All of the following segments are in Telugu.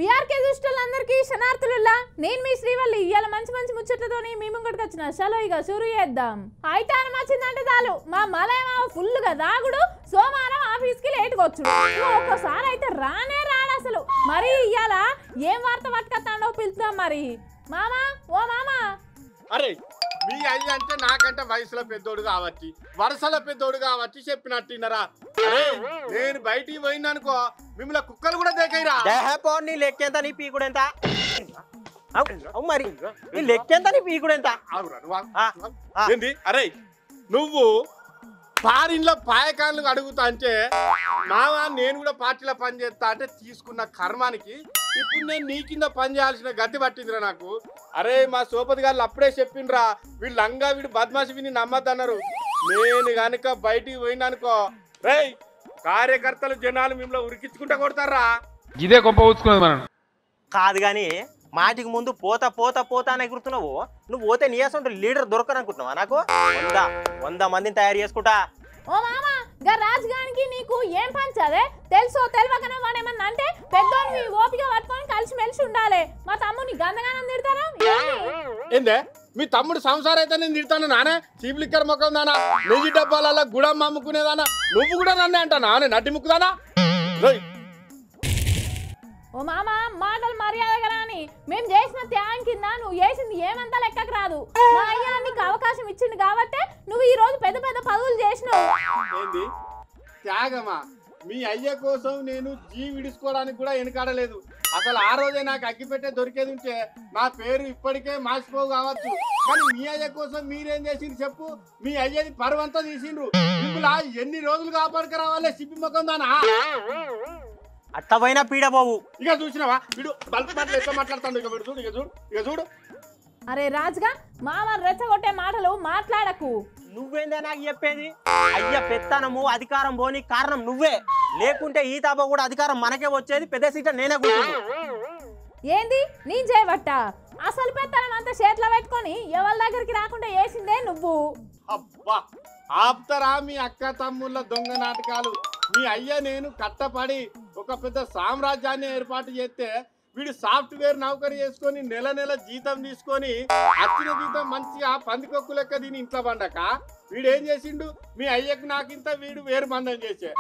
బీఆర్కే దుష్టులందరికీ శనార్థులుల్లా నేను మీ శ్రీవల్లి ఇవాళ మంచి మంచి ముచ్చట్లతోని మీ ముంగడికి వచ్చిన చలో ఇక షురు చేద్దాం. అయితే అని వచ్చిందంటే చాలు మా మలయమా ఫుల్గా దాగుడు సోమవారం ఆఫీస్కి లేటుగా వచ్చుడు. ఒక్కసారి అయితే రానే రాడు అసలు. మరి ఇవాళ ఏం వార్త పట్టుకొస్తాడో పిలుద్దాం మరి. మామా ఓ మామా. అరే మీ అయ్య అంటే నాకంటే వయసులో పెద్దోడు కావచ్చు, వరుసలో పెద్దోడు కావచ్చు చెప్పినట్టున్నారా? అరే నేను బయటికి పోయిననుకో మిమ్మల్ని కుక్కలు కూడా దేకైరా. నీ లెక్కెంత నీ పీకుడెంత? మరి నీ లెక్కెంత నీ పీకుడెంత? ఏంది? అరే నువ్వు ఫారిన్లో పాయకాన్లు అడుగుతా అంటే మామ నేను కూడా పార్టీలో పని చేస్తా అంటే తీసుకున్న కర్మానికి ఇప్పుడు నేను నీ కింద పని చేయాల్సిన గతి పట్టిందిరా నాకు. అరే మా సోపతి గారు అప్పుడే చెప్పిండ్రా వీళ్ళు లంగా వీడు బద్మాసి విని నమ్మద్దన్నారు. నేను కనుక బయటికి పోయినానుకో రేయ్ కార్యకర్తలు జనాలు మిమ్మల్ని ఉరికించుకుంటా కొడతారా. ఇదే గొప్ప ఊచుకున్నది మనం కాదు గాని మాటికి ముందు పోతా పోతా పోతా అని ఎగురుతున్నావు. నువ్వు పోతే నీయాసంటే లీడర్ దొరకననుకుంటున్నావా? నాకు 100 మందిని తయారు చేసుకుంటా. ఓ మామా గా రాజుగానికి నీకు ఏం పంచదే తెలుసో తెలియకనే వాడేమన్నా అంటే పెద్దోని ఓపిక పట్టుకొని కలిసి మెలిసి ఉండాలి. మా తమ్ముని గందగానం తిడతారా ఏందే? మీ తమ్ముడు సంసారం అయితే నేను తిడతాను నానే చీప్ లిక్కర్ మొక్కం దానా నెయ్యి డబ్బాలలో గుడం అమ్ముకునేదానా నువ్వు కూడా నన్నే అంటానా నడ్డి ముక్కుదానా? ఓ మామా మాటలు మర్యాదగా రాని. మేము చేసిన త్యాగం కింద నువ్వు చేసింది ఏమంతా లెక్కకు రాదు. మా అయ్య నీకు అవకాశం ఇచ్చింది కాబట్టి నువ్వు ఈ రోజు పెద్ద పెద్ద పదవులు చేసినావు. ఏంది త్యాగమా? మీ అయ్య కోసం నేను విడుచుకోవడానికి కూడా వెనకాడలేదు. అసలు ఆ రోజే నాకు అగ్గిపెట్టే దొరికేది ఉంటే నా పేరు ఇప్పటికే మార్చిపోవు కావచ్చు. కానీ మీ అయ్య కోసం మీరేం చేసిండ్రు చెప్పు? మీ అయ్యది పరువంతా తీసిండ్రు. మిమ్మల్ని ఎన్ని రోజులు కాపాడుకు రావాలే సిప్పి ముఖం దానా? అట్టపోయినా పీడ పోవు. ఇక చూసినావా వీడు బల్క్ మాటలు ఎట్లా మాట్లాడుతాడు? ఇక వీడు చూడు ఇక చూడు ఇక చూడు. అరే రాజుగా మామ రెచ్చగొట్టే మాటలు మాట్లాడకు. నువ్వేందే నాకు చెప్పేది? అయ్య పెత్తనము అధికారం పోని కారణం నువ్వే. లేకుంటే ఈ తాప కూడా అధికారం మనకే వచ్చేది. పెద్ద సీట నేనే కూర్చుంది. ఏంది నీ చేయబట్ట? అసలు పెత్తనం అంతా చేతిలో పెట్టుకొని ఎవరి దగ్గరికి రాకుండా వేసిందే నువ్వు. అబ్బా ఆప్తరా మీ అక్క తమ్ముళ్ళ దొంగ నాటకాలు. మీ అయ్య నేను కట్టపడి ఒక పెద్ద సామ్రాజ్యాన్ని ఏర్పాటు చేస్తే వీడు సాఫ్ట్వేర్ నౌకరీ చేసుకొని నెల నెల జీతం తీసుకొని వచ్చిన జీతం మంచిగా పందికొక్కు లెక్క దీని ఇంట్లో పండక వీడేం చేసిండు? మీ అయ్యకు నాకింత వీడు వేరు బంధం చేసే.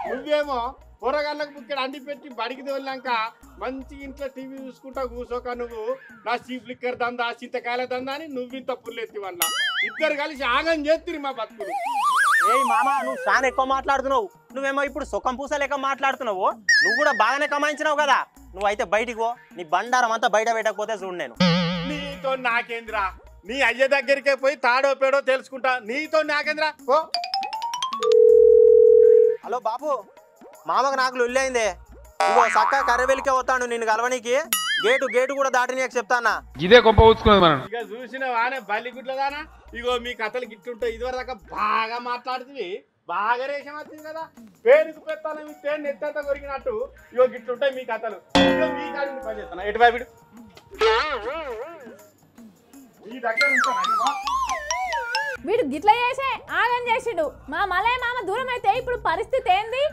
నువ్వేమో కూరగాయలకు బుక్కడ అండి పెట్టి బడికి తోలినాక మంచి ఇంట్లో టీవీ చూసుకుంటా కూర్చోక నువ్వు నా చీప్ లిక్కర్ దందా చింతకాయల దందా అని నువ్వింత పుల్లెత్తి వల్ల ఇద్దరు కలిసి ఆగం చేస్తుంది మా బతుకులు. ఏయ్ మామా నువ్వు చాలా ఎక్కువ మాట్లాడుతున్నావు. నువ్వేమో ఇప్పుడు సుఖం పూస లెక్క మాట్లాడుతున్నావు. నువ్వు కూడా బాగానే కమాయించినావు కదా. నువ్వైతే బయటికి పో. నీ బండారం అంతా బయట పెట్టకపోతే చూడు నేను. నీతో నాకేంద్రా? నీ అయ్య దగ్గరికే పోయి తాడో పేడో తెలుసుకుంటా. నీతో నాకేంద్రా? ఓ హలో బాబు, మామకు నాకు లొల్లైందే. ఇగో చక్క కర్రవెలికే వస్తాను నిన్ను కలవనీకి. గేటు కూడా దాటిని చెప్తానా. ఇదే గొప్ప ఊచుకున్నది మనం. ఇక చూసిన వానే బల్లిగుడ్లదానా. ఇగో మీ కథలు గిట్టుంటాయి. ఇదివరదాకా బాగా మాట్లాడుతుంది, బాగా రేషం వచ్చింది కదా. పేరుకు పెత్తాను మీ పేరు నెత్తంత కొరికినట్టు ఇగో గిట్లుంటాయి మీ కథలు. ఇగో మీ కాడిని పని చేస్తాను ఎటు బాబిడు మీ దగ్గర ఉంటాను. వీడు గిట్ల చేసే ఆగం చేసిండు. మా మలయ మామ దూరం అయితే ఇప్పుడు పరిస్థితి ఏంది?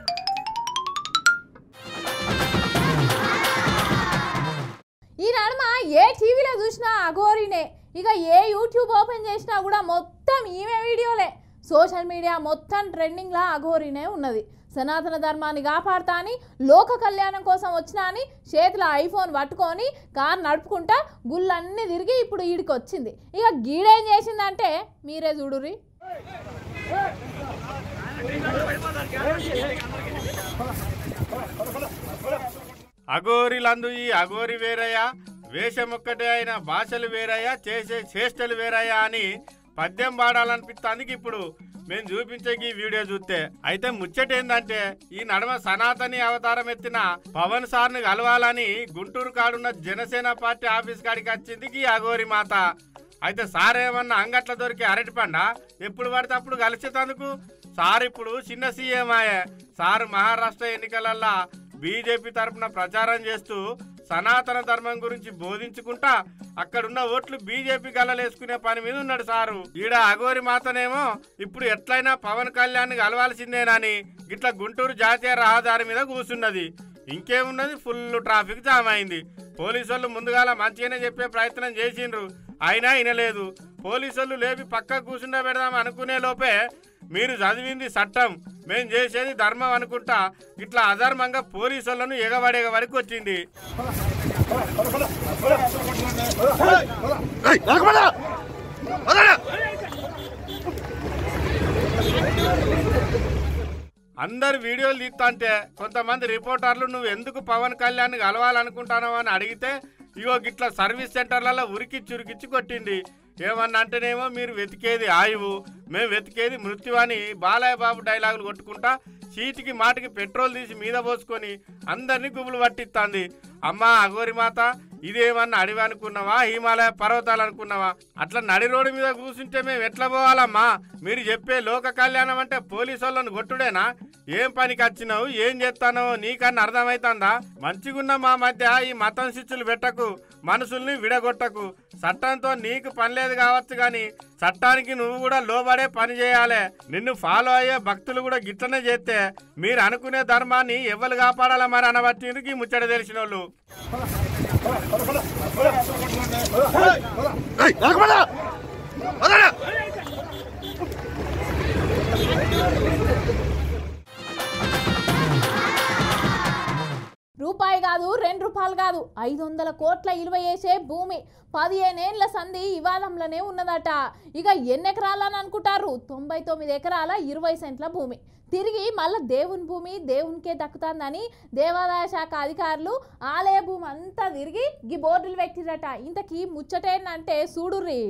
ఈ నడుమ ఏ టీవీలో చూసినా అఘోరినే. ఇక ఏ యూట్యూబ్ ఓపెన్ చేసినా కూడా మొత్తం ఈమె వీడియోలే. సోషల్ మీడియా మొత్తం ట్రెండింగ్లా అఘోరినే ఉన్నది. సనాతన ధర్మాన్ని కాపాడుతా అని లోక కళ్యాణం కోసం వచ్చినా అని చేతిలో ఐఫోన్ పట్టుకొని కారు నడుపుకుంటా గుళ్ళన్నీ తిరిగి ఇప్పుడు ఈడికి వచ్చింది. ఇక గీడేం చేసిందంటే మీరే చూడుర్రి. అఘోరిలందు ఈ అఘోరి వేరయ్యా, వేషం ఒక్కటే అయిన భాషలు వేరయ్యా, చేసే చేష్టలు వేరయ్యా అని పద్యం పాడాలనిపిస్తానికి ఇప్పుడు మేము చూపించే ఈ వీడియో చూస్తే. అయితే ముచ్చట ఏందంటే ఈ నడమ సనాతని అవతారం ఎత్తిన పవన్ సార్ని కలవాలని గుంటూరు కాడున్న జనసేన పార్టీ ఆఫీస్ కాడికి వచ్చింది ఈ అఘోరి మాత. అయితే సార్ ఏమన్నా అంగట్ల దొరికి అరటిపండ ఎప్పుడు పడితే అప్పుడు కలిసేందుకు సార్ ఇప్పుడు చిన్న సీఎం ఆయే. సార్ మహారాష్ట్ర ఎన్నికలల్లా బీజేపీ తరఫున ప్రచారం చేస్తూ సనాతన ధర్మం గురించి బోధించుకుంటా అక్కడున్న ఓట్లు బీజేపీ గల్లలేసుకునే పని మీద ఉన్నాడు సారు. ఈడ అఘోరి మాతనేమో ఇప్పుడు ఎట్లయినా పవన్ కళ్యాణ్ కలవాల్సిందేనని గిట్ల గుంటూరు జాతీయ రహదారి మీద కూర్చున్నది. ఇంకేమున్నది, ఫుల్ ట్రాఫిక్ జామ్ అయింది. పోలీసు వాళ్ళు ముందుగాల మంచిగానే చెప్పే ప్రయత్నం చేసిండ్రు, అయినా వినలేదు. పోలీసు వాళ్ళు లేపి పక్క కూర్చుండా పెడదాం అనుకునే లోపే మీరు చదివింది చట్టం, మేం చేసేది ధర్మం అనుకుంటా ఇట్లా అధర్మంగా పోలీసు వాళ్ళను ఎగబడేగ వరకు వచ్చింది. అందరు వీడియోలు తీస్తుంటే కొంతమంది రిపోర్టర్లు నువ్వు ఎందుకు పవన్ కళ్యాణ్ కలవాలనుకుంటున్నావు అని అడిగితే ఇగో గిట్లా సర్వీస్ సెంటర్లలో ఉరికిచ్చి కొట్టింది. ఏమన్నా అంటేనేమో మీరు వెతికేది ఆయువు, మేము వెతికేది మృత్యు అని బాలయ్య బాబు డైలాగులు కొట్టుకుంటా చీటికి మాటికి పెట్రోల్ తీసి మీద పోసుకొని అందరినీ గుబులు పట్టిస్తుంది. అమ్మా అఘోరి మాత, ఇదేమన్నా అడవి అనుకున్నావా, హిమాలయ పర్వతాలు అనుకున్నావా? అట్లా నడి రోడ్డు మీద కూర్చుంటే మేము ఎట్లా పోవాలమ్మా? మీరు చెప్పే లోక కళ్యాణం అంటే పోలీసు వాళ్ళను కొట్టుడేనా? ఏం పనికి వచ్చినావు, ఏం చేస్తానో నీకన్నా అర్థమవుతుందా? మంచిగున్న మా మధ్య ఈ మతం శిక్షలు పెట్టకు, మనుషుల్ని విడగొట్టకు. చట్టంతో నీకు పని లేదు కావచ్చు కానీ చట్టానికి నువ్వు కూడా లోబడే పని చేయాలి. నిన్ను ఫాలో అయ్యే భక్తులు కూడా గిట్లనే చేస్తే మీరు అనుకునే ధర్మాన్ని ఎవరు కాపాడాలా మరి అనబట్టికి ముచ్చట తెలిసిన వాళ్ళు. రూపాయి కాదు, 2 రూపాయలు కాదు, 500 కోట్ల విలువ చేసే భూమి 15 ఏళ్ల సంధి వివాదంలోనే ఉన్నదట. ఇక ఎన్ని ఎకరాలని అనుకుంటారు? 99 ఎకరాల 20 సెంట్ల భూమి తిరిగి మళ్ళీ దేవుని భూమి దేవునికే దక్కుతుందని దేవాదాయ శాఖ అధికారులు ఆలయ భూమి అంతా తిరిగి ఈ బోర్డులు పెట్టిరట. ఇంతకీ ముచ్చటేందంటే చూడుర్రి.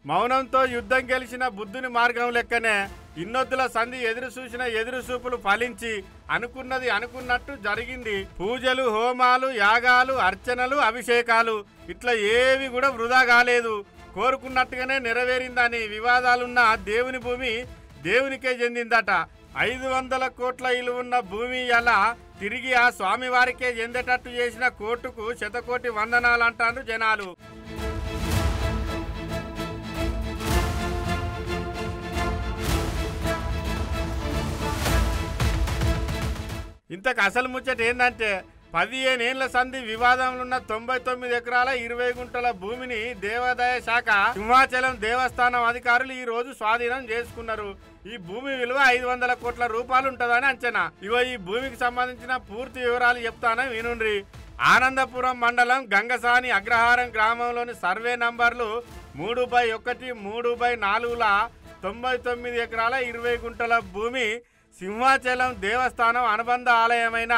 మౌనంతో యుద్ధం గెలిచిన బుద్ధుని మార్గం లెక్కనే ఇన్నొద్దుల సంధి ఎదురు చూసిన ఎదురు చూపులు ఫలించి అనుకున్నది అనుకున్నట్టు జరిగింది. పూజలు, హోమాలు, యాగాలు, అర్చనలు, అభిషేకాలు ఇట్లా ఏవి కూడా వృధా కాలేదు. కోరుకున్నట్టుగానే నెరవేరిందని వివాదాలున్న దేవుని భూమి దేవునికే చెందిందట. 500 కోట్ల ఇలువున్న భూమి అలా తిరిగి ఆ స్వామివారికే చెందేటట్టు చేసిన కోర్టుకు శతకోటి వందనాలు అంటారు జనాలు. ఇంతకు అసలు ముచ్చట ఏంటంటే 15 ఏళ్ల సంధి వివాదంలో 99 ఎకరాల 20 గుంటల భూమిని దేవాదాయ శాఖ సింహాచలం దేవస్థానం అధికారులు ఈ రోజు స్వాధీనం చేసుకున్నారు. ఈ భూమి విలువ 500 కోట్ల రూపాయలు ఉంటుందని అంచనా. ఇగో ఈ భూమికి సంబంధించిన పూర్తి వివరాలు చెప్తాను వినుండ్రి. ఆనందపురం మండలం గంగసాని అగ్రహారం గ్రామంలోని సర్వే నంబర్లు 3/1, 3/4ల 99 ఎకరాల 20 గుంటల భూమి సింహాచలం దేవస్థానం అనుబంధ ఆలయమైన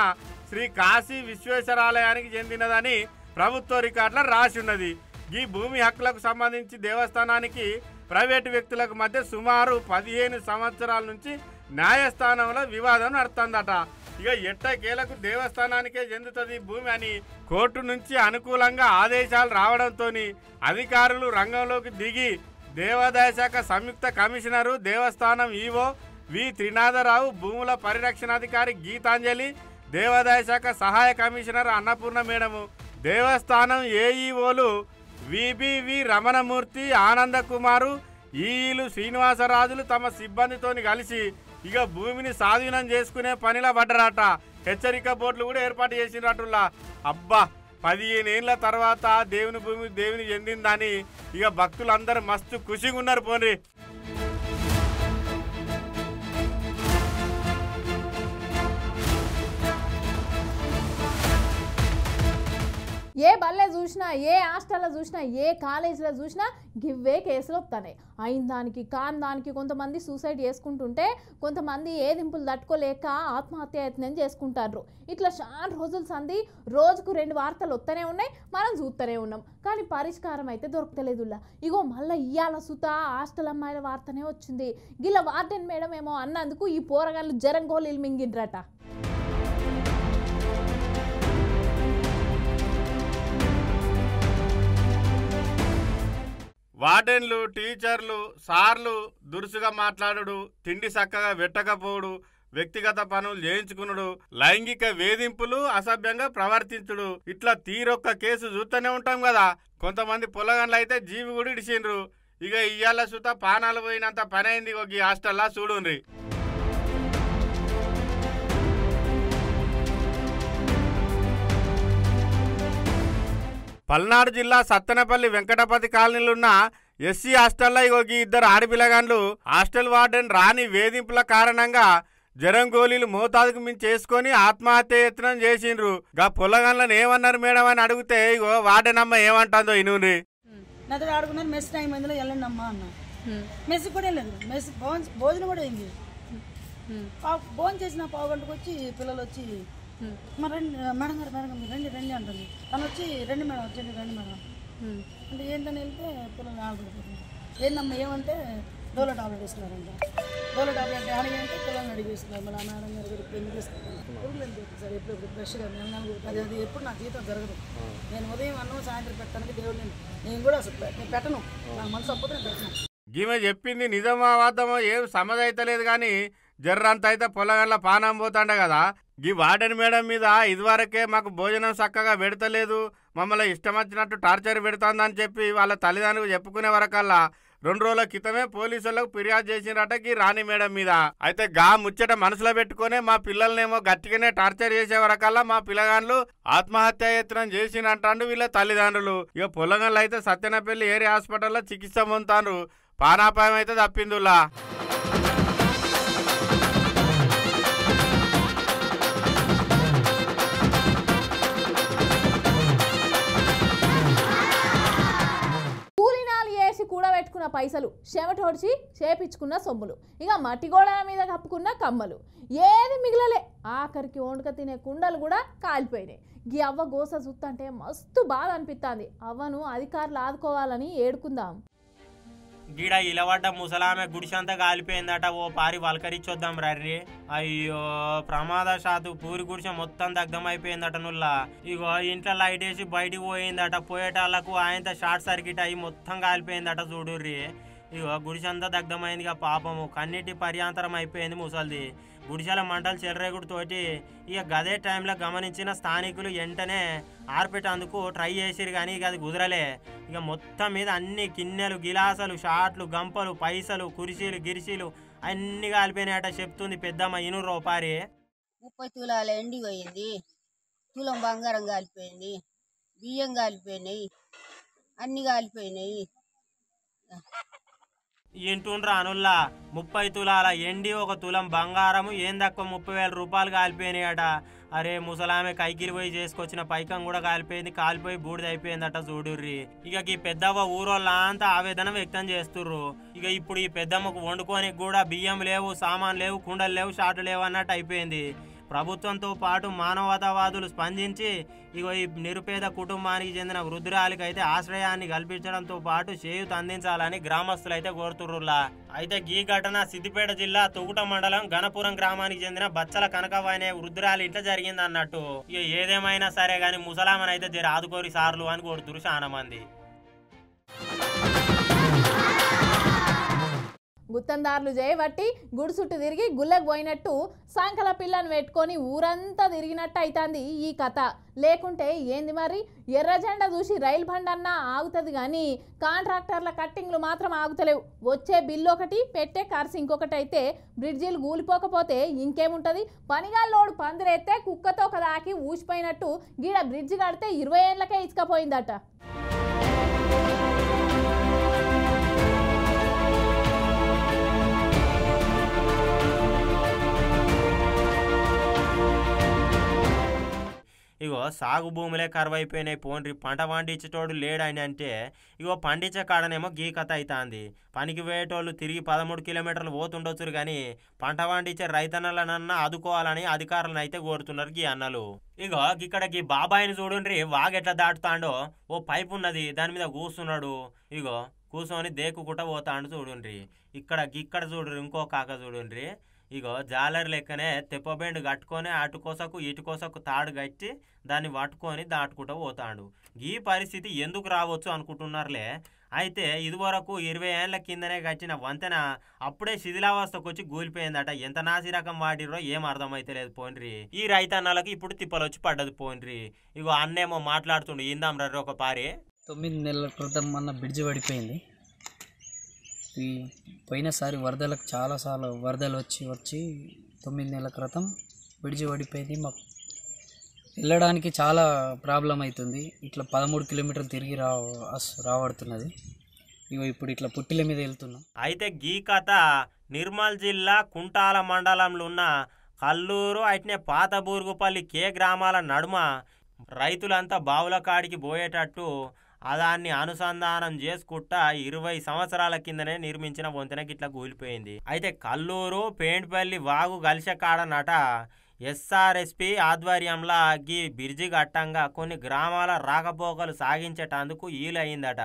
శ్రీ కాశీ విశ్వేశ్వర ఆలయానికి చెందినదని ప్రభుత్వ రికార్డులో రాసి ఉన్నది. ఈ భూమి హక్కులకు సంబంధించి దేవస్థానానికి ప్రైవేటు వ్యక్తులకు మధ్య సుమారు 15 సంవత్సరాల నుంచి న్యాయస్థానంలో వివాదం నడుతుందట. ఇక ఎట్టకేలకు దేవస్థానానికే చెందుతుంది భూమి అని కోర్టు నుంచి అనుకూలంగా ఆదేశాలు రావడంతో అధికారులు రంగంలోకి దిగి దేవాదాయ శాఖ సంయుక్త కమిషనరు, దేవస్థానం ఈవో వి త్రినాథరావు, భూముల పరిరక్షణాధికారి గీతాంజలి, దేవాదాయ శాఖ సహాయ కమిషనర్ అన్నపూర్ణ మేడము, దేవస్థానం ఏఈఓలు విబివి రమణమూర్తి, ఆనందకుమారు, ఈఈలు శ్రీనివాసరాజులు తమ సిబ్బందితోని కలిసి ఇక భూమిని స్వాధీనం చేసుకునే పనిలో పడ్డరాట. హెచ్చరిక బోర్డులు కూడా ఏర్పాటు చేసినట్టులా. అబ్బా 15 ఏళ్ల తర్వాత దేవుని భూమి దేవుని చెందిందని ఇక భక్తులందరూ మస్తు ఖుషిగా ఉన్నారు. పోండి. ఏ బల్లె చూసినా, ఏ హాస్టల్లో చూసినా, ఏ కాలేజీలో చూసినా గివ్వే కేసులు వస్తున్నాయి. అయిన దానికి కాని దానికి కొంతమంది సూసైడ్ చేసుకుంటుంటే కొంతమంది ఏదింపులు తట్టుకోలేక ఆత్మహత్యాయత్నం చేసుకుంటారు. ఇట్లా చాలా రోజుల సంది రోజుకు 2 వార్తలు వస్తూనే ఉన్నాయి, మనం చూస్తూనే ఉన్నాం. కానీ పరిష్కారం అయితే దొరకలేదులా. ఇగో మళ్ళీ ఇయ్యాల సుత హాస్టల్ అమ్మాయిల వార్తనే వచ్చింది. గిల్ల వార్డెన్ మేడం ఏమో అన్నందుకు ఈ పోరగాళ్ళు జరంగోలీలు మింగిండ్రట. వార్డెన్లు, టీచర్లు, సార్లు దురుసుగా మాట్లాడుడు, తిండి చక్కగా పెట్టకపోడు, వ్యక్తిగత పనులు చేయించుకునుడు, లైంగిక వేధింపులు, అసభ్యంగా ప్రవర్తించుడు, ఇట్లా తీరొక్క కేసు చూస్తూనే ఉంటాం కదా. కొంతమంది పొలగండ్లు అయితే జీవి కూడా ఇడిచిండ్రు. ఇక ఇయ్యాల సుత పానాలు పోయినంత పని అయింది ఈ హాస్టల్లా చూడుండ్రి. పల్నాడు జిల్లా సత్తెనపల్లి వెంకటపతి కాలనీలున్న ఎస్సీ హాస్టల్లో ఈ ఇద్దరు ఆడపిల్లగాండ్లు హాస్టల్ వార్డెన్ రాని వేధింపుల కారణంగా జ్వరం గోళీలు మోతాదుకు మించి చేసుకొని ఆత్మహత్య యత్నం చేసిండ్రు. గా పొలగాన్లను ఏమన్నారు మేడం అని అడిగితే వార్డెన్ అమ్మ ఏమంటుందో ఇనుండ్రి. నాతో ఆడుకున్నారు. మెస్ టైం అయిందిలో వెళ్ళండి అమ్మా అన్న. మెస్ కూడా వెళ్ళలేదు. మెస్ భోజనం కూడా అయింది. భోజనం చేసిన పావు గంటకు వచ్చి పిల్లలు వచ్చి మరి రండి మేడం గారు రండి రండి అంటుంది. తను వచ్చి రండి మేడం వచ్చండి రండి మేడం అంటే ఏంటని వెళ్తే పిల్లలు ఆడుకుంటున్నారు. ఏంటమ్మా ఏమంటే డోలో టాబ్లెట్ వేస్తున్నారంట. డోలో టాబ్లెట్ అడిగంటే పిల్లల్ని అడిగేస్తున్నారు. మళ్ళీ ఆ మేడం గారు కూడా ఎందుకు ఇస్తున్నారు సార్ ఎప్పుడు ఫ్రెష్గా నెల అది ఎప్పుడు నా జీవితం జరగదు. నేను ఉదయం అన్నం సాయంత్రం పెట్టడానికి దేవుడు నేను కూడా అసలు నేను పెట్టను. నా మనసు అప్పుడు నేను పెట్టను. ఈమె చెప్పింది నిజమా అబద్ధమో ఏం సమజైతలేదు కానీ జర్రంత అయితే పొలగండ్ల పానం పోతాండ కదా. ఈ వార్డెన్ మేడం మీద ఇదివరకే మాకు భోజనం చక్కగా పెడతలేదు, మమ్మల్ని ఇష్టం వచ్చినట్టు టార్చర్ పెడుతుందని చెప్పి వాళ్ళ తల్లిదండ్రులకు చెప్పుకునే వరకల్లా 2 రోజుల క్రితమే పోలీసులకు ఫిర్యాదు చేసినట రాణి మేడం మీద. అయితే గా ముచ్చట మనసులో పెట్టుకునే మా పిల్లల్నేమో గట్టిగానే టార్చర్ చేసే వరకల్లా మా పిల్లగాండ్లు ఆత్మహత్య యత్నం చేసినట్టు వీళ్ళ తల్లిదండ్రులు. ఇక పొలగండ్లు అయితే సత్తెనపల్లి ఏరియా హాస్పిటల్లో చికిత్స పొందుతారు. పానాపాయం అయితే తప్పిందులా. కూడబెట్టుకున్న పైసలు, చెమటోడ్చి చేపించుకున్న సొమ్ములు, ఇక మట్టి గోడల మీద కప్పుకున్న కమ్మలు, ఏది మిగిలలే. ఆఖరికి వండుక తినే కుండలు కూడా కాలిపోయినాయి. ఈ అవ్వ గోస చూస్తుంటే మస్తు బాధ అనిపిస్తుంది. అవ్వను అధికారులు ఆదుకోవాలని ఏడుకుందాం. గీడ ఇలవడ్డ ముసలామె గుడిసంతా కాలిపోయిందట. ఓ పారి వలకరిచ్చొద్దాం రర్రి. అయ్యో ప్రమాదశాత్తు పూరి గుడిసె మొత్తం దగ్ధమైపోయిందట. నుల్లా ఇగో ఇంట్లో లైట్ వేసి బయటికి పోయిందట. పోయేటాళ్లకు ఆయనతో షార్ట్ సర్క్యూట్ అయ్యి మొత్తం కాలిపోయిందట. చూడుర్రి ఇగో గుడిసంతా దగ్ధమైందిగా పాపము. కన్నిటి పర్యాంతరం అయిపోయింది ముసలిది. గుడిసెల మంటలు చెలరేగుడితోటి ఇక గదే టైంలో గమనించిన స్థానికులు వెంటనే ఆర్పేటందుకు ట్రై చేసిరు కానీ ఇక అది కుదరలే. ఇక మొత్తం మీద అన్ని కిన్నెలు, గిలాసలు, షాట్లు, గంపలు, పైసలు, కుర్చీలు, గిరిసీలు అన్ని కాలిపోయినాయట చెప్తుంది పెద్దమ్మ. 100 రూపాయలు 30 తులాల ఎండి పోయింది. తులం బంగారం కాలిపోయింది. బియ్యం కాలిపోయినాయి. అన్ని కాలిపోయినాయి. ఇంటుండ్రా అనుల్లా 30 తులాల ఎండి, 1 తులం బంగారము ఏం తక్కువ 30,000 రూపాయలు కాలిపోయినాయట. అరే ముసలామె కైకిలి పోయి చేసుకొచ్చిన పైకం కూడా కాలిపోయింది. కాలిపోయి బూడిద అయిపోయిందట. చూడుర్రి ఇక ఈ పెద్దవ్వ ఊరోళ్ళంతా ఆవేదన వ్యక్తం చేస్తుర్రు. ఇక ఇప్పుడు ఈ పెద్దమ్మకు వండుకోనికి కూడా బియ్యం లేవు, సామాన్ లేవు, కుండలు లేవు, షాట్లు లేవు అన్నట్టు అయిపోయింది. ప్రభుత్వంతో పాటు మానవతావాదులు స్పందించి ఇగో ఈ నిరుపేద కుటుంబానికి చెందిన వృద్ధురాలికి అయితే ఆశ్రయాన్ని కల్పించడంతో పాటు చేయూత అందించాలని గ్రామస్తులైతే కోరుతుర్రులా. అయితే ఈ ఘటన సిద్దిపేట జిల్లా తొగుట మండలం గణపురం గ్రామానికి చెందిన బచ్చల కనకవ్వ అనే వృద్ధురాలి ఇంట్లో జరిగింది అన్నట్టు. ఇక ఏదేమైనా సరే గాని ముసలామన్ అయితే జర ఆదుకోరి సార్లు అని కోరుతురు చాలా మంది. గుత్తందారులు చేయబట్టి గుడి చుట్టూ తిరిగి గుళ్ళకు పోయినట్టు సంకల పిల్లను పెట్టుకొని ఊరంతా తిరిగినట్టు అవుతుంది ఈ కథ. లేకుంటే ఏంది మరి, ఎర్ర జెండా చూసి రైలు బండి అన్నా ఆగుతుంది కానీ కాంట్రాక్టర్ల కట్టింగ్లు మాత్రం ఆగుతలేవు. వచ్చే బిల్లు ఒకటి, పెట్టే ఖర్చు ఇంకొకటి అయితే బ్రిడ్జీలు కూలిపోకపోతే ఇంకేముంటుంది. పనిగాళ్ళోడు పందిరేస్తే కుక్కతో కదాకి ఊసిపోయినట్టు గీడ బ్రిడ్జి కడితే 20 ఏళ్ళకే ఇసుకపోయిందట. ఇగో సాగు భూములే కరువైపోయినాయి. పోండ్రి పంట పండించేటోడు లేడని అంటే ఇగో పండించే కాడనేమో గీ కథ అవుతుంది. పనికి పోయేటోళ్ళు తిరిగి 13 కిలోమీటర్లు పోతుండొచ్చురు కానీ పంట పండించే రైతన్నలనన్నా ఆదుకోవాలని అధికారులను అయితే కోరుతున్నారు గీ అన్నలు. ఇగో ఇక్కడ గీ బాబాయిని చూడండి వాగెట్లా దాటుతాండో. ఓ పైపు ఉన్నది దాని మీద కూస్తున్నాడు. ఇగో కూర్చొని దేకుకుంటా పోతాండు చూడండి. ఇక్కడ చూడండి ఇంకో కాక చూడండి. ఇగో జాలర్ లెక్కనే తెప్పబెండు కట్టుకొని అటుకోసకు ఇటుకోసకు తాడు కట్టి దాన్ని పట్టుకొని దాటుకుంటూ పోతాడు. ఈ పరిస్థితి ఎందుకు రావచ్చు అనుకుంటున్నారులే. అయితే ఇదివరకు 20 ఏళ్ల కిందనే కట్టిన వంతెన అప్పుడే శిథిలావస్థకు వచ్చి కూలిపోయిందట. ఎంత నాసి రకం వాడిరో ఏం అర్థమైతే లేదు పోన్రి. ఈ రైతన్నలకు ఇప్పుడు తిప్పలొచ్చి పడ్డది పోన్రి. ఇగో అన్నేమో మాట్లాడుతుండు, ఇందాం రర్రి ఒక పారి. 9 నెలల క్రితం మన బ్రిడ్జ్ పడిపోయింది. ఈ పోయినసారి వరదలకు చాలాసార్లు వరదలు వచ్చి 9 నెలల క్రితం బ్రిడ్జ్ పడిపోయింది. మాకు వెళ్ళడానికి చాలా ప్రాబ్లం అవుతుంది. ఇట్లా 13 కిలోమీటర్లు తిరిగి రావడుతున్నది. ఇప్పుడు ఇట్లా పుట్టిల మీద వెళ్తున్నాం. అయితే గీ కథ నిర్మల్ జిల్లా కుంటాల మండలంలో ఉన్న కల్లూరు అట్నే పాత బూరుగుపల్లి కే గ్రామాల నడుమ రైతులంతా బావుల కాడికి పోయేటట్టు దాన్ని అనుసంధానం చేసుకుంటా 20 సంవత్సరాల కిందనే నిర్మించిన వంతెన గిట్లా కూలిపోయింది. అయితే కల్లూరు పేంట్పల్లి వాగు గలిసె కాడనట ఎస్ఆర్ఎస్పి ఆధ్వర్యంలో గీ బిర్జి గట్టంగా కొన్ని గ్రామాల రాకపోకలు సాగించేటందుకు ఈలయిందట.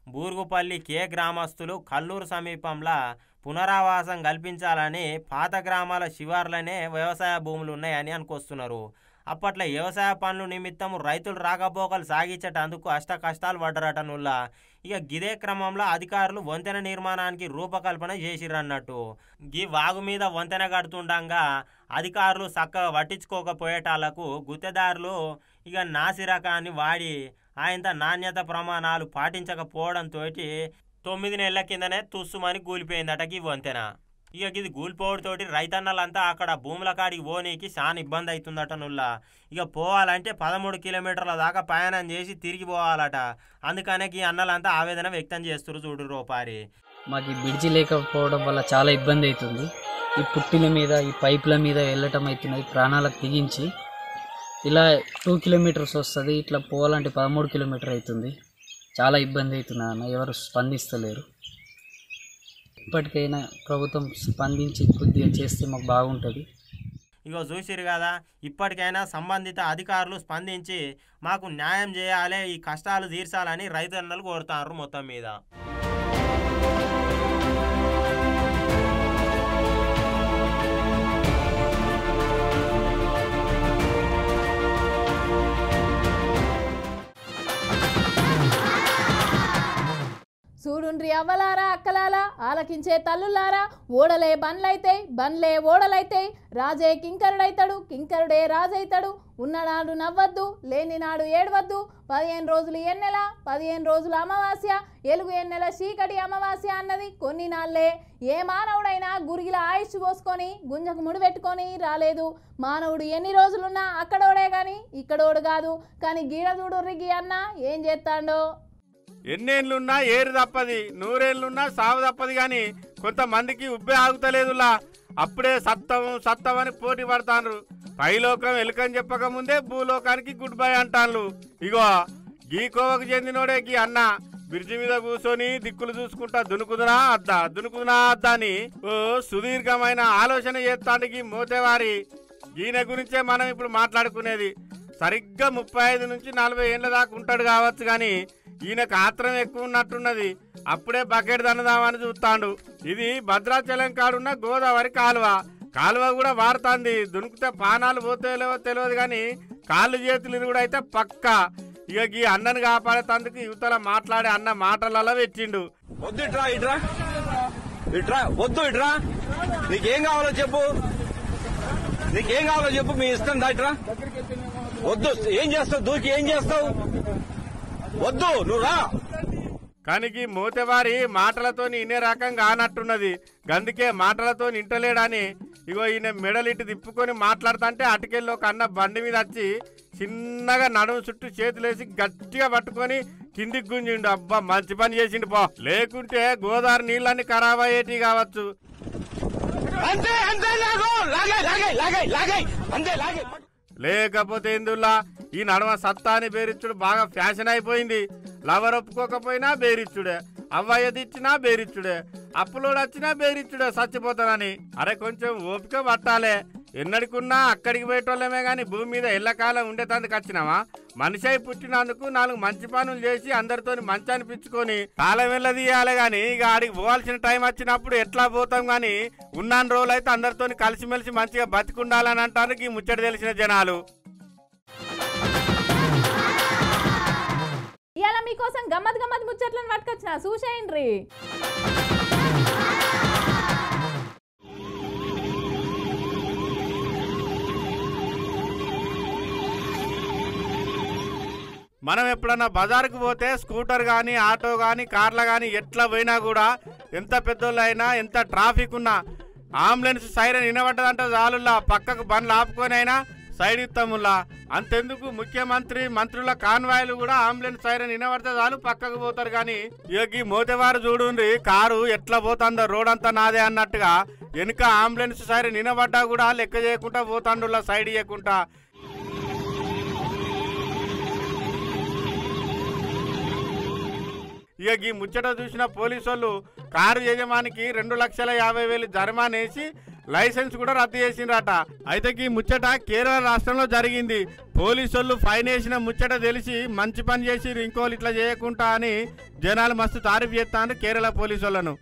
బూరుగుపల్లి కే గ్రామస్తులు కల్లూరు సమీపంలో పునరావాసం కల్పించాలని పాత గ్రామాల శివార్లనే వ్యవసాయ భూములు ఉన్నాయని అనుకొస్తున్నారు. అప్పట్లో వ్యవసాయ పనుల నిమిత్తం రైతులు రాకపోకలు సాగించేటందుకు అష్ట కష్టాలు పడ్డరట నుల్లా. ఇక గిదే క్రమంలో అధికారులు వంతెన నిర్మాణానికి రూపకల్పన చేసిరన్నట్టు. గీ వాగు మీద వంతెన కడుతుండగా అధికారులు చక్కగా పట్టించుకోకపోయేటాళ్లకు గుత్తెదారులు ఇక నాసి రకాన్ని వాడి ఆయన నాణ్యత ప్రమాణాలు పాటించకపోవడంతో 9 నెలల కిందనే తుస్సుమని కూలిపోయిందట ఈ వంతెన. ఇక ఇది కూలిపోవడంతోటి రైతన్నలంతా అక్కడ భూముల కాడికి పోనీకి చాలా ఇబ్బంది అవుతుందట నుల్లా. ఇక పోవాలంటే 13 కిలోమీటర్ల దాకా ప్రయాణం చేసి తిరిగి పోవాలట. అందుకనే ఈ అన్నలంతా ఆవేదన వ్యక్తం చేస్తారు చూడు రోపారి. మాకు ఈ బ్రిడ్జి లేకపోవడం వల్ల చాలా ఇబ్బంది అవుతుంది. ఈ పుట్టిల మీద ఈ పైపుల మీద వెళ్ళటం అవుతున్నది. ప్రాణాలకు తెగించి ఇలా 2 కిలోమీటర్స్ వస్తుంది. ఇట్లా పోవాలంటే 13 కిలోమీటర్ అవుతుంది. చాలా ఇబ్బంది అవుతుంది అన్న. ఎవరు స్పందిస్తలేరు. ఇప్పటికైనా ప్రభుత్వం స్పందించి కొద్దిగా చేస్తే మాకు బాగుంటుంది. ఇగో చూసిరు కదా, ఇప్పటికైనా సంబంధిత అధికారులు స్పందించి మాకు న్యాయం చేయాలి, ఈ కష్టాలు తీర్చాలని రైతన్నలు కోరుతారు మొత్తం మీద. చూడుండ్రి అవ్వలారా అక్కలారా, ఆలకించే తల్లులారా, ఓడలే బండ్లైతాయి, బండ్లే ఓడలైతాయి, రాజే కింకరుడైతాడు, కింకరుడే రాజైతాడు. ఉన్ననాడు నవ్వద్దు, లేని నాడు ఏడవద్దు. 15 రోజులు ఎన్నెల, 15 రోజులు అమావాస్య, ఎలుగు ఎన్నెల చీకటి అమావాస్య అన్నది కొన్ని నాళ్లే. ఏ మానవుడైనా గురిగిల ఆయుష్ పోసుకొని గుంజకు ముడిపెట్టుకొని రాలేదు. మానవుడు ఎన్ని రోజులున్నా అక్కడోడే కానీ ఇక్కడోడు కాదు. కానీ గీడ చూడుర్రికి అన్న ఏం చేస్తాడో. ఎన్నేళ్ళున్నా ఏరు తప్పది, 100 ఏళ్ళున్నా సావు తప్పది. కానీ కొంతమందికి ఉబ్బే ఆగుతలేదులా. అప్పుడే సత్తమని పోటీ పడతాను. పైలోకం ఎలుకని చెప్పకముందే భూలోకానికి గుడ్ బై అంటాను. ఇగో గీ కోవకు చెందినోడే గీ అన్న బ్రిడ్జి మీద కూర్చొని దిక్కులు చూసుకుంటా దునుకుదునా అద్దా అని ఓ సుదీర్ఘమైన ఆలోచన చేస్తాడు గీ మోతేవారి. ఈయన గురించే మనం ఇప్పుడు మాట్లాడుకునేది. సరిగ్గా 35 నుంచి 40 ఏళ్ళ దాకా ఉంటాడు కావచ్చు. కానీ ఈయనకు ఆత్రం ఎక్కువ ఉన్నట్టున్నది. అప్పుడే బకెట్ దన్నదామని చూస్తాడు. ఇది భద్రాచలం కాడున్న గోదావరి కాలువ కూడా వాడుతుంది. దునుకుతే పానాలు పోతాయో తెలియదు కానీ కాళ్ళు చేతులు కూడా అయితే పక్క. ఇక ఈ అన్నను కాపాడేందుకు యువతల మాట్లాడే అన్న మాటలలో పెట్టిండు. వద్దు ఇట్రా నీకేం కావాలో చెప్పు, మీ ఇష్టం దాట్రా. వద్దు, ఏం చేస్తావు, దూకి ఏం చేస్తావు, వద్దు నువ్వు రా. కానీ మోతేవారి మాటలతో ఇనే రకంగా ఆనట్టున్నది. గందుకే మాటలతో ఇంటలేడని ఇగో ఈయన మెడలిట్టు తిప్పుకొని మాట్లాడుతుంటే అటుకెళ్ళి ఒక అన్న బండి మీద వచ్చి చిన్నగా నడుము చుట్టూ చేతులేసి గట్టిగా పట్టుకొని కిందికి గుంజిండు. అబ్బా మంచి పని చేసిండు పో, లేకుంటే గోదావరి నీళ్ళన్నీ ఖరాబ్ అయ్యేటి కావచ్చు. లేకపోతే ఎందులా ఈ నడమ సత్తాని బేరిచ్చుడు బాగా ఫ్యాషన్ అయిపోయింది. లవర్ ఒప్పుకోకపోయినా బేరిచ్చుడే, అవ్వయ్య తెచ్చినా బేరిచ్చుడే, అప్పులోడు వచ్చినా బేరిచ్చుడే చచ్చిపోతానని. అరే కొంచెం ఓపిక పట్టాలే. ఎన్నడికున్నా అక్కడికి పోయేటోళ్ళమే కానీ భూమి మీద ఎల్లకాలం ఉండేటందుకు వచ్చినావా? మనిషి అయి పుట్టినందుకు 4 మంచి పనులు చేసి అందరితో మంచి అనిపించుకొని కాలం వెళ్ళదీయాలి. కానీ ఇక ఆడికి పోవాల్సిన టైం వచ్చినప్పుడు ఎట్లా పోతాం? కానీ ఉన్నాను రోజులు అయితే అందరితో కలిసిమెలిసి మంచిగా బతికుండాలని అంటానికి ముచ్చట తెలిసిన జనాలు. ఇవాళ మీకోసం గమ్మత్ గమ్మత్ ముచ్చట్లను పట్టుకొచ్చిన చూసేయండి. మనం ఎప్పుడన్నా బజార్కు పోతే స్కూటర్ కానీ ఆటో కానీ కార్లు కానీ ఎట్లా పోయినా కూడా ఎంత పెద్దోళ్ళు అయినా ఎంత ట్రాఫిక్ ఉన్నా అంబులెన్స్ సైరన్ వినబడ్డదంటే చాలులా పక్కకు బండ్లు ఆపుకొని అయినా సైడ్ ఇస్తాములా. అంతెందుకు ముఖ్యమంత్రి మంత్రుల కాన్వాయ్లు కూడా అంబులెన్స్ సైరన్ వినబడితే చాలు పక్కకు పోతారు. కానీ ఈ మోతేవారు చూడండి కారు ఎట్లా పోతుందో రోడ్ అంతా నాదే అన్నట్టుగా వెనుక అంబులెన్స్ సైరన్ వినబడ్డా కూడా లెక్క చేయకుండా పోతాండులా సైడ్ ఇవ్వకుండా. ఇక ఈ ముచ్చట చూసిన పోలీసు వాళ్ళు కారు యజమానికి 2,50,000 జరిమానా వేసి లైసెన్స్ కూడా రద్దు చేసిండ్రట. అయితే ఈ ముచ్చట కేరళ రాష్ట్రంలో జరిగింది. పోలీసు వాళ్ళు ఫైన్ వేసిన ముచ్చట తెలిసి మంచి పని చేసి ఇంకోళ్ళు ఇట్లా చేయకుండా అని జనాలు మస్తు తారీఫ్ చేస్తాను కేరళ పోలీసు వాళ్ళను.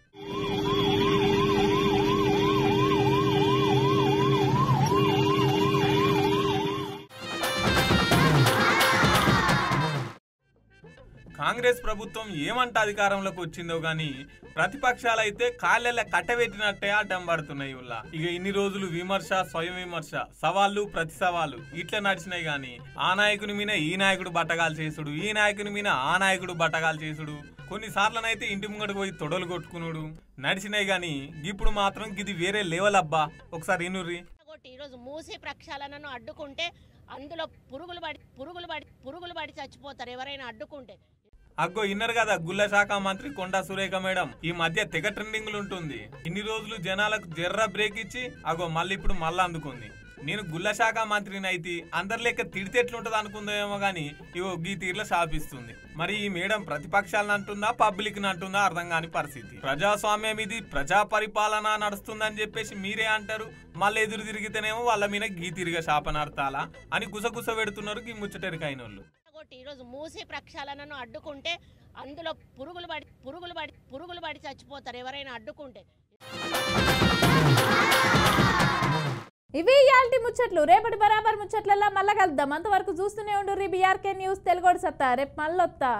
కాంగ్రెస్ ప్రభుత్వం ఏమంట అధికారంలోకి వచ్చిందో గానీ ప్రతిపక్షాలైతే కాళ్ళెల్ల కట్టబెట్టినట్టే అడ్డం పడుతున్నాయి. ఇక ఇన్ని రోజులు విమర్శ స్వయం విమర్శ సవాళ్ళు ప్రతి సవాళ్ళు ఇట్లా నడిచినాయి. గాని ఆ నాయకుని మీద ఈ నాయకుడు బట్టగాలు చేసుడు, ఈ నాయకుని మీద ఆ నాయకుడు బట్టగాలు చేసుడు, కొన్నిసార్లనైతే ఇంటి ముంగడికి పోయి తొడలు కొట్టుకునుడు నడిచినాయి. గాని ఇప్పుడు మాత్రం ఇది వేరే లెవెల్ అబ్బా. ఒకసారి ఇనుర్రి. ఈరోజు మూసి ప్రక్షాళనను అడ్డుకుంటే అందులో పురుగులు పడి చచ్చిపోతారు ఎవరైనా అడ్డుకుంటే. అగ్గో ఇన్నర్ కదా గుల్ల శాఖ మంత్రి కొండా సురేఖ మేడం ఈ మధ్య తెగ ట్రెండింగ్లు ఉంటుంది. ఇన్ని రోజులు జనాలకు జర్ర బ్రేక్ ఇచ్చి అగో మళ్ళీ ఇప్పుడు మళ్ళీ అందుకుంది. నేను గుల్ల శాఖ మంత్రిని అయితే అందరి లెక్క తిడితే ఎట్లుంటది అనుకుందేమో గానీ ఇగో గీ తీర్లో శాపిస్తుంది. మరి ఈ మేడం ప్రతిపక్షాలను అంటుందా పబ్లిక్ ని అంటుందా అర్థం కాని పరిస్థితి. ప్రజాస్వామ్యం ఇది ప్రజా పరిపాలన నడుస్తుందని చెప్పేసి మీరే అంటారు, మళ్ళీ ఎదురు తిరిగితేనేమో వాళ్ళ మీద గీ తిరిగా శాపనార్థాలా అని గుసగుస పెడుతున్నారు ఈ ముచ్చటెరికైన వాళ్ళు. ఈరోజు మూసి ప్రక్షాళనను అడ్డుకుంటే అందులో పురుగులు పడి చచ్చిపోతారు ఎవరైనా అడ్డుకుంటే. ఇవి ఇయాల్టి ముచ్చట్లు. రేపటి బరాబర్ ముచ్చట్లలో మళ్ళా కలుద్దాం. అంతవరకు చూస్తూనే ఉండు BRK న్యూస్ తెలుగోడు సత్తా. రేపు మళ్ళొత్తా.